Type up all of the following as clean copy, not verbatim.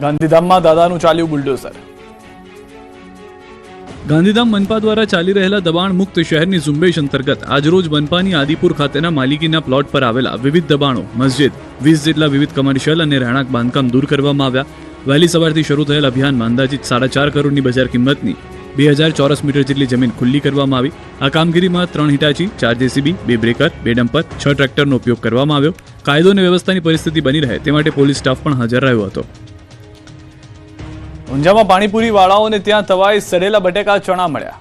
ગાંધીધામમાં દાદાનું ચાલ્યું બુલડોઝર. ગાંધીધામ મનપા દ્વારા ચાલી રહેલા દબાણ મુક્ત શહેરની ઝુંબેશ અંતર્ગત આજરોજ મનપાની આદિપુર ખાતેના માલિકીના પ્લોટ પર આવેલા વિવિધ દબાણો, મસ્જિદ, 20 જેટલા વિવિધ કમર્શિયલ અને રહેણાંક બાંધકામ દૂર કરવામાં આવ્યા. વહેલી સવારથી શરૂ થયેલ અભિયાનમાં અંદાજિત 4.5 કરોડની બજાર કિંમતની 2000 ચોરસ મીટર જેટલી જમીન ખુલ્લી કરવામાં આવી. આ કામગીરીમાં 3 હિટાચી, 4 જેસીબી, 2 બ્રેકર, 2 ડમ્પર, 6 ટ્રેક્ટરનો ઉપયોગ કરવામાં આવ્યો. કાયદો અને વ્યવસ્થાની પરિસ્થિતિ બની રહે તે માટે પોલીસ સ્ટાફ પણ હાજર રહ્યો હતો. ઊંઝામાં પાણીપુરી વાળાઓને ત્યાં તવાઈ સડેલા બટેકા ચણા મળ્યા.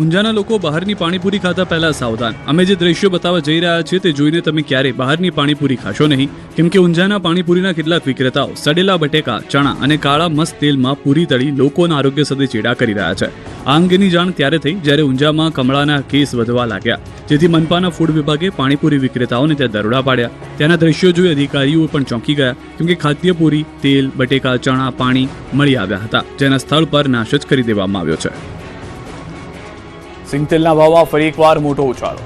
ઊંઝાના લોકો બહારની પાણીપુરી ખાતા પહેલા સાવધાન. અમે જે દ્રશ્યો બતાવવા જઈ રહ્યા છીએ તે જોઈને તમે ક્યારેય બહારની પાણીપુરી ખાશો નહીં, કેમ કે ઊંઝાના પાણીપુરીના કેટલાક વિક્રેતાઓ સડેલા બટેકા, ચણા અને કાળા મસ્ત તેલમાં પૂરી તળી લોકોના આરોગ્ય સાથે ચેડા કરી રહ્યા છે. આ અંગેની જાણ ત્યારે થઈ જ્યારે ઊંઝામાં કમળાના કેસ વધવા લાગ્યા, જેથી મનપાના ફૂડ વિભાગે પાણીપુરી વિક્રેતાઓને ત્યાં દરોડા પાડ્યા. ત્યાંના દ્રશ્યો જોઈ અધિકારીઓ પણ ચોંકી ગયા, કેમ કે ખાદ્યપુરી, તેલ, બટેકા, ચણા, પાણી મળી આવ્યા હતા, જેના સ્થળ પર નાશ જ કરી દેવામાં આવ્યો છે. સિંગતેલના ભાવમાં ફરી એકવાર મોટો ઉછાળો.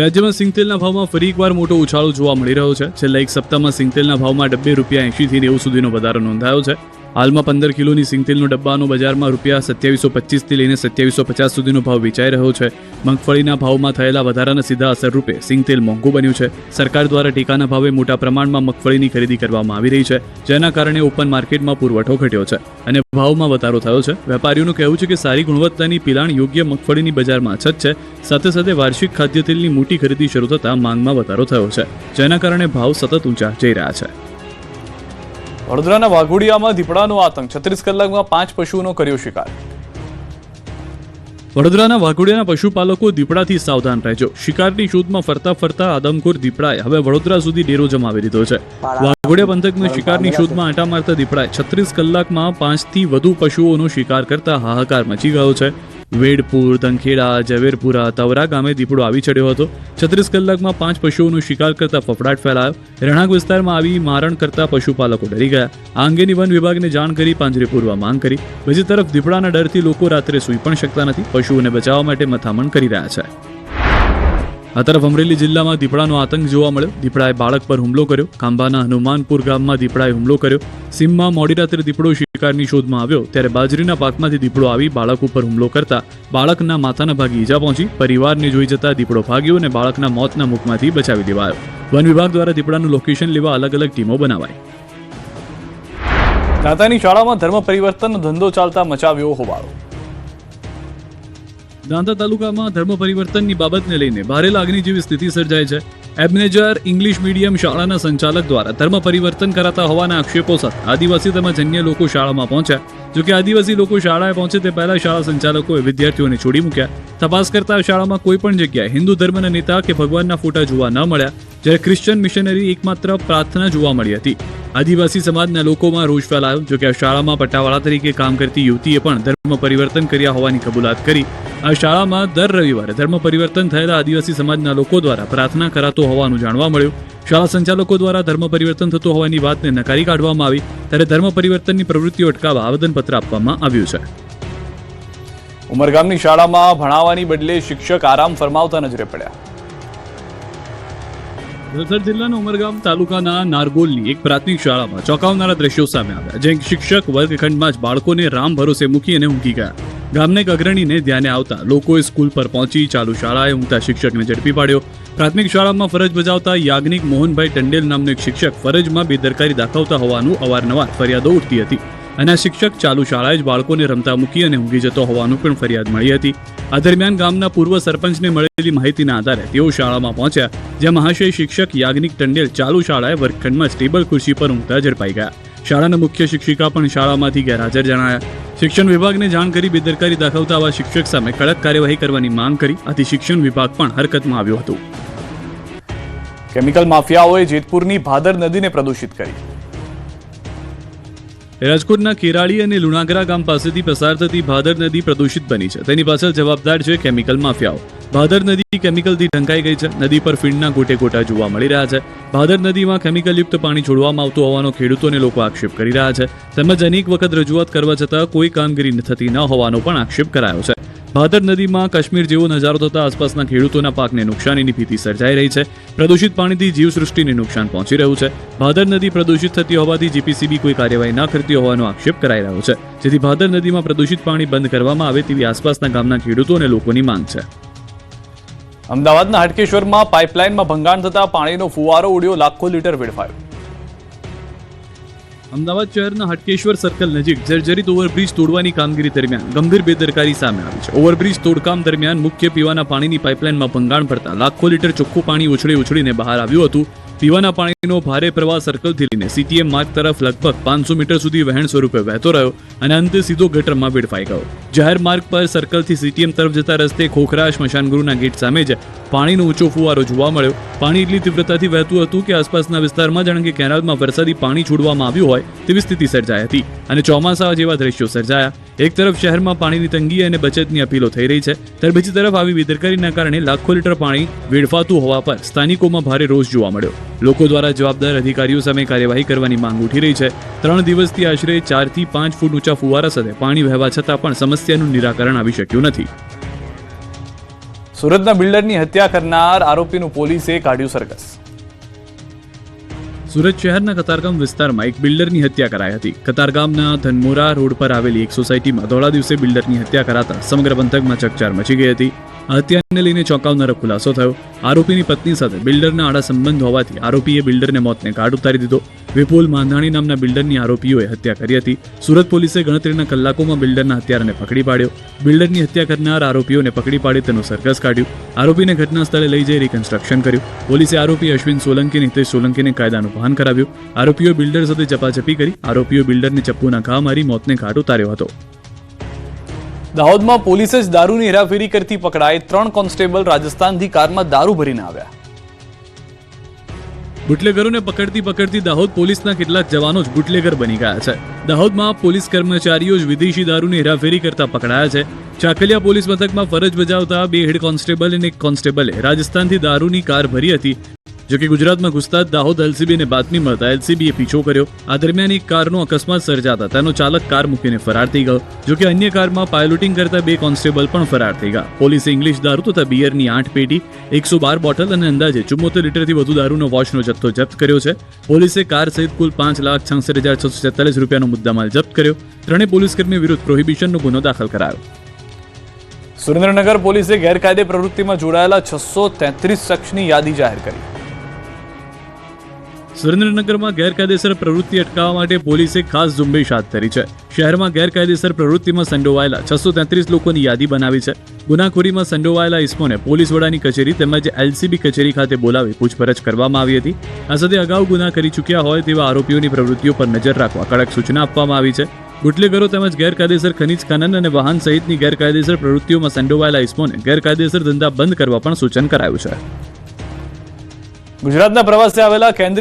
રાજ્યમાં સિંગતેલના ભાવમાં ફરી એકવાર મોટો ઉછાળો જોવા મળી રહ્યો છે. છેલ્લા એક સપ્તાહમાં સિંગતેલના ભાવમાં ₹80 થી 90 સુધીનો વધારો નોંધાયો છે. હાલમાં 15 કિલોની સિંગતેલનો ડબ્બાનો બજારમાં ₹2725 થી લઈને 2750 સુધીનો ભાવ વેચાઈ રહ્યો છે. મગફળીના ભાવમાં થયેલા વધારાના સીધા અસર રૂપે સિંગતેલ મોંઘું બન્યું છે. સરકાર દ્વારા ટેકાના ભાવે મોટા પ્રમાણમાં મગફળીની ખરીદી કરવામાં આવી રહી છે, જેના કારણે ઓપન માર્કેટમાં પુરવઠો ઘટ્યો છે અને ભાવમાં વધારો થયો છે. વેપારીઓનું કહેવું છે કે સારી ગુણવત્તાની પિલાણ યોગ્ય મગફળીની બજારમાં અછત છે. સાથે સાથે વાર્ષિક ખાદ્યતેલની મોટી ખરીદી શરૂ થતાં માંગમાં વધારો થયો છે, જેના કારણે ભાવ સતત ઊંચા જઈ રહ્યા છે. વડોદરાના વાઘોડિયામાં દીપડાનો આતંક, 36 કલાકમાં 5 પશુઓનો કર્યો શિકાર. વડોદરાના વાઘોડિયાના પશુપાલકો દીપડાથી સાવધાન રહેજો. શિકારની શોધમાં ફરતા ફરતા આદમખોર દીપડાએ હવે વડોદરા સુધી ડેરો જમાવી દીધો છે. વાઘોડિયા પંથકમાં શિકારની શોધમાં આંટા મારતા દીપડાએ 36 કલાકમાં 5 થી વધુ પશુઓનો શિકાર કરતા હાહાકાર મચી ગયો છે. વેડપુર, ધનખેડા, ઝવેરપુરા, તવરા ગામે દીપડો આવી ચડ્યો હતો. 36 કલાકમાં 5 પશુઓનો શિકાર કરતા ફફડાટ ફેલાયો. રહેણાંક વિસ્તારમાં આવી મારણ કરતા પશુપાલકો ડરી ગયા. આ અંગેની વન વિભાગને જાણ કરી પાંજરે પૂરવા માંગ કરી. બીજી તરફ દીપડાના ડરથી લોકો રાત્રે સૂઈ પણ શકતા નથી. પશુઓને બચાવવા માટે મથામણ કરી રહ્યા છે. આ તરફ અમરેલી જિલ્લામાં દીપડાનો આતંક જોવા મળ્યો. દીપડાએ બાળક પર હુમલો કર્યો. ખાંભાના હનુમાનપુર ગામમાં દીપડાએ હુમલો કર્યો. સીમમાં મોડી રાત્રે દીપડો શિકારની શોધમાં આવ્યો ત્યારે બાજરીના પાકમાંથી દીપડો આવી બાળક ઉપર હુમલો કરતા બાળકના માથાના ભાગે ઈજા પહોંચી. પરિવારને જોઈ જતા દીપડો ભાગ્યો અને બાળકના મોતના મુખમાંથી બચાવી દેવાયો. વન વિભાગ દ્વારા દીપડાનું લોકેશન લેવા અલગ અલગ ટીમો બનાવાઈ. દાંતાની શાળામાં ધર્મ પરિવર્તનનો ધંધો ચાલતા મચાવ્યો હોબાળો. દાંતા તાલુકામાં ધર્મ પરિવર્તનની બાબતને લઈને ભારે લાગણી જેવી સ્થિતિ સર્જાય છે. એબનેજર ઇંગ્લિશ મીડિયમ શાળાના સંચાલક દ્વારા ધર્મ પરિવર્તન કરાતા હોવાના આક્ષેપો સાથે આદિવાસી તેમજ અન્ય લોકો શાળામાં પહોંચ્યા. જોકે આદિવાસી લોકો શાળાએ પહોંચે તે પહેલા શાળા સંચાલકોએ વિદ્યાર્થીઓને છોડી મૂક્યા. તપાસ કરતા શાળામાં કોઈ પણ જગ્યાએ હિન્દુ ધર્મના નેતા કે ભગવાનના ફોટા જોવા ન મળ્યા, જ્યારે ક્રિશ્ચિયન મિશનરી એકમાત્ર પ્રાર્થના જોવા મળી હતી. આદિવાસી સમાજના લોકોમાં રોષ ફેલાયો. જોકે આ શાળામાં પટ્ટાવાળા તરીકે કામ કરતી યુવતીએ પણ ધર્મ પરિવર્તન કર્યા હોવાની કબૂલાત કરી. આ શાળામાં દર રવિવારે ધર્મ પરિવર્તન થયેલા આદિવાસી સમાજના લોકો દ્વારા પ્રાર્થના કરાતો હોવાનું જાણવા મળ્યું. શાળા સંચાલકો દ્વારા ધર્મ પરિવર્તન થતું હોવાની વાતને નકારી કાઢવામાં આવી ત્યારે ધર્મ પરિવર્તનની પ્રવૃત્તિઓ અટકાવવા આવેદનપત્ર આપવામાં આવ્યું છે. ઉમરગામની શાળામાં ભણાવવાની બદલે શિક્ષક આરામ ફરમાવતા નજરે પડ્યા. વલસાડ જિલ્લાના ઉમરગામ તાલુકાના નારગોલની એક પ્રાથમિક શાળામાં ચોંકાવનારા દ્રશ્યો સામે આવ્યા, જ્યાં શિક્ષક વર્ગખંડમાં જ બાળકોને રામ ભરોસે મૂકી અને ઊંઘી ગયા. ગામના એક અગ્રણીને ધ્યાને આવતા લોકોએ સ્કૂલ પર પહોંચી ચાલુ શાળાએ ઊંઘતા શિક્ષકને ઝડપી પાડ્યો. પ્રાથમિક શાળામાં ફરજ બજાવતા યાજ્ઞિક મોહનભાઈ ટંડેલ નામનો એક શિક્ષક ફરજમાં બેદરકારી દાખવતા હોવાનું અવારનવાર ફરિયાદો ઉઠતી હતી અને આ શિક્ષક ચાલુ શાળાએ જ બાળકોને રમતા મૂકી અને ઊંઘી જતો હોવાનું પણ ફરિયાદ મળી હતી. આ દરમિયાન ગામના પૂર્વ સરપંચને મળેલી માહિતીના આધારે તેઓ શાળામાં પહોંચ્યા, જ્યાં મહાશય શિક્ષક યાજ્ઞિક ટંડેલ ચાલુ શાળાએ વર્ગખંડમાં જ ટેબલ ખુરશી પર ઊંઘતા ઝડપાઈ ગયા. શાળાના મુખ્ય શિક્ષિકા પણ શાળામાંથી ગેરહાજર જણાયા. શિક્ષણ વિભાગને જાણ કરી બેદરકારી દાખવતા આવા શિક્ષક સામે કડક કાર્યવાહી કરવાની માંગ કરી. આથી શિક્ષણ વિભાગ પણ હરકતમાં આવ્યું હતું. કેમિકલ માફિયાઓએ જેતપુરની ભાદર નદીને પ્રદૂષિત કરી. રાજકોટના કેરાળી અને લુણાગરા ગામ પાસેથી પસાર થતી ભાદર નદી પ્રદૂષિત બની છે. તેની પાછળ જવાબદાર છે કેમિકલ માફિયાઓ. ભાદર નદી કેમિકલથી ઢંકાઈ ગઈ છે. નદી પર ફીણના ગોટે ગોટા જોવા મળી રહ્યા છે. ભાદર નદીમાં કેમિકલયુક્ત પાણી છોડવામાં આવતું હોવાનો ખેડૂતોને લોકો આક્ષેપ કરી રહ્યા છે. તેમજ અનેક વખત રજૂઆત કરવા છતાં કોઈ કામગીરી થતી ન હોવાનો પણ આક્ષેપ કરાયો છે. ભાદર નદીમાં કાશ્મીર જેવો નજારો થતા આસપાસના ખેડૂતોના પાકને નુકસાનીની ભીતિ સર્જાઈ રહી છે. પ્રદૂષિત પાણીથી જીવસૃષ્ટિને નુકસાન પહોંચી રહ્યું છે. ભાદર નદી પ્રદૂષિત થતી હોવાથી જીપીસીબી કોઈ કાર્યવાહી ન કરતી હોવાનો આક્ષેપ કરાઈ રહ્યો છે, જેથી ભાદર નદીમાં પ્રદૂષિત પાણી બંધ કરવામાં આવે તેવી આસપાસના ગામના ખેડૂતો અને લોકોની માંગ છે. અમદાવાદના હાટકેશ્વરમાં પાઇપલાઇનમાં ભંગાણ થતા પાણીનો ફુવારો ઉડ્યો, લાખો લીટર વેડફાયો. અમદાવાદ શહેરના હાટકેશ્વર સર્કલ નજીક જર્જરિત ઓવરબ્રિજ તોડવાની કામગીરી દરમિયાન ગંભીર બેદરકારી સામે આવી છે. ઓવરબ્રિજ તોડકામ દરમિયાન મુખ્ય પીવાના પાણીની પાઇપલાઇનમાં ભંગાણ પડતા લાખો લીટર ચોખ્ખું પાણી ઉછળીને બહાર આવ્યું હતું. પીવાના પાણીનો ભારે પ્રવાહ સર્કલથી લઈને સીટીએમ માર્ગ તરફ લગભગ 500 મીટર સુધી વહેણ સ્વરૂપે વહેતો રહ્યો અને અંતે સીધો ગટરમાં વેડફાઈ ગયો. જાહેર માર્ગ પર સર્કલથી સીટીએમ તરફ જતા રસ્તે ખોખરા સ્મશાનગૃહના ગેટ સામે જ પાણીનો ઊંચો ફુવારો જોવા મળ્યો. પાણી એટલી તીવ્રતાથી વહેતું હતું કે આસપાસના વિસ્તારમાં જાણે કે કેનાલમાં વરસાદી પાણી છોડવામાં આવ્યું હોય તેવી સ્થિતિ સર્જાઈ હતી અને ચોમાસા જેવા દ્રશ્યો સર્જાયા. એક તરફ શહેરમાં પાણીની તંગી અને બચતની અપીલો થઈ રહી છે, ત્યારે બીજી તરફ આવી બેદરકારીના કારણે લાખો લીટર પાણી વેડફાતું હોવા પર સ્થાનિકોમાં ભારે રોષ જોવા મળ્યો. લોકો દ્વારા જવાબદાર અધિકારીઓ સામે કાર્યવાહી કરવાની માંગ ઉઠી રહી છે. 3 દિવસથી આશરે 4 થી 5 ફૂટ ઊંચા ફુવારા સાથે પાણી વહેવા છતાં પણ સમસ્યાનું નિરાકરણ આવી શક્યું નથી. સુરતના બિલ્ડરની હત્યા કરનાર આરોપીનું પોલીસે કાઢ્યું સરઘસ. સુરત શહેરના કતારગામ વિસ્તારમાં એક બિલ્ડરની હત્યા કરાઈ હતી. કતારગામના ધનમોરા રોડ પર આવેલી એક સોસાયટીમાં ધોળા દિવસે બિલ્ડરની હત્યા કરાતા સમગ્ર પંથકમાં ચકચાર મચી ગઈ હતી. આ હત્યાને લઈને ચોંકાવનારો ખુલાસો થયો. આરોપીની પત્ની સાથે બિલ્ડરના આડા સંબંધ હોવાથી આરોપીએ બિલ્ડરને મોતને ઘાટ ઉતારી દીધો. વિપુલ માંધાણી નામના બિલ્ડરની આરોપીઓએ હત્યા કરી હતી. સુરત પોલીસે ગણતરીના કલાકોમાં બિલ્ડરના હત્યારાને પકડી પાડ્યો. બિલ્ડરની હત્યા કરનાર આરોપીઓને પકડી પાડી તેનું સરઘસ કાઢ્યું. આરોપીને ઘટના સ્થળે લઈ જઈ રિકન્સ્ટ્રક્શન કર્યું. પોલીસે આરોપી અશ્વિન સોલંકી અને હિતેશ સોલંકીને કાયદાનું ભાન કરાવ્યું. આરોપીઓ બિલ્ડર સાથે ઝપાઝપી કરી આરોપીઓ બિલ્ડરને ચપ્પુના ઘા મારી મોતને ઘાટ ઉતાર્યો હતો. દાહોદમાં પોલીસે જ દારૂની હેરાફેરી કરતી પકડાઈ. 3 કોન્સ્ટેબલ રાજસ્થાનથી કારમાં દારૂ ભરીને આવ્યા. બુટલેગરોને પકડતી દાહોદ પોલીસના કેટલાક જવાનો જ બુટલેગર બની ગયા છે. દાહોદમાં પોલીસ કર્મચારીઓ જ વિદેશી દારૂની હેરાફેરી કરતા પકડાયા છે. ચાકલિયા પોલીસ મથકમાં ફરજ બજાવતા 2 હેડ કોન્સ્ટેબલ અને 1 કોન્સ્ટેબલે રાજસ્થાનથી દારૂની કાર ભરી હતી. જોકે ગુજરાતમાં ઘૂસતા દાહોદ એલસીબીને બાતમી મળતા એલસીબીએ પીછો કર્યો. આ દરમિયાન એક કારનો અકસ્માત સર્જાતા તેનો ચાલક કાર મૂકીને ફરાર થઈ ગયો. જોકે અન્ય કારમાં પાયલોટિંગ કરતા 2 કોન્સ્ટેબલ પણ ફરાર થઈ ગયા. પોલીસે ઇંગ્લિશ દારૂ તથા બિયરની 8 પેટી, 112 બોટલ અને અંદાજે 74 લીટરથી વધુ દારૂનો વોશનો જથ્થો જપ્ત કર્યો છે. પોલીસે કાર સહિત કુલ 5,66,646 રૂપિયાનો મુદ્દામાલ જપ્ત કર્યો. 3 પોલીસકર્મી વિરુદ્ધ પ્રોહિબિશનનો ગુનો દાખલ કરાયો. સુરેન્દ્રનગર પોલીસે ગેરકાયદે પ્રવૃત્તિમાં જોડાયેલા 633 શખ્સની યાદી જાહેર કરી. સુરેન્દ્રનગરમાં ગેરકાયદેસર પ્રવૃત્તિ અટકાવવા માટે પોલીસે ખાસ ઝુંબેશ હાથ ધરી છે. શહેરમાં ગેરકાયદેસર પ્રવૃત્તિમાં સંડોવાયેલા 633 લોકોની યાદી બનાવી છે. ગુનાખોરીમાં સંડોવાયેલા ઇસમોને પોલીસ વડાની કચેરી તેમજ એલસીબી કચેરી ખાતે બોલાવી પૂછપરછ કરવામાં આવી હતી. આ સાથે અગાઉ ગુના કરી ચૂક્યા હોય તેવા આરોપીઓની પ્રવૃત્તિઓ પર નજર રાખવા કડક સૂચના આપવામાં આવી છે. બુટલેગરો તેમજ ગેરકાયદેસર ખનીજ ખનન અને વાહન સહિતની ગેરકાયદેસર પ્રવૃત્તિઓમાં સંડોવાયેલા ઇસમોને ગેરકાયદેસર ધંધા બંધ કરવા પણ સૂચન કરાયું છે. ગુજરાતના પ્રવાસે આવેલા કેન્દ્રીય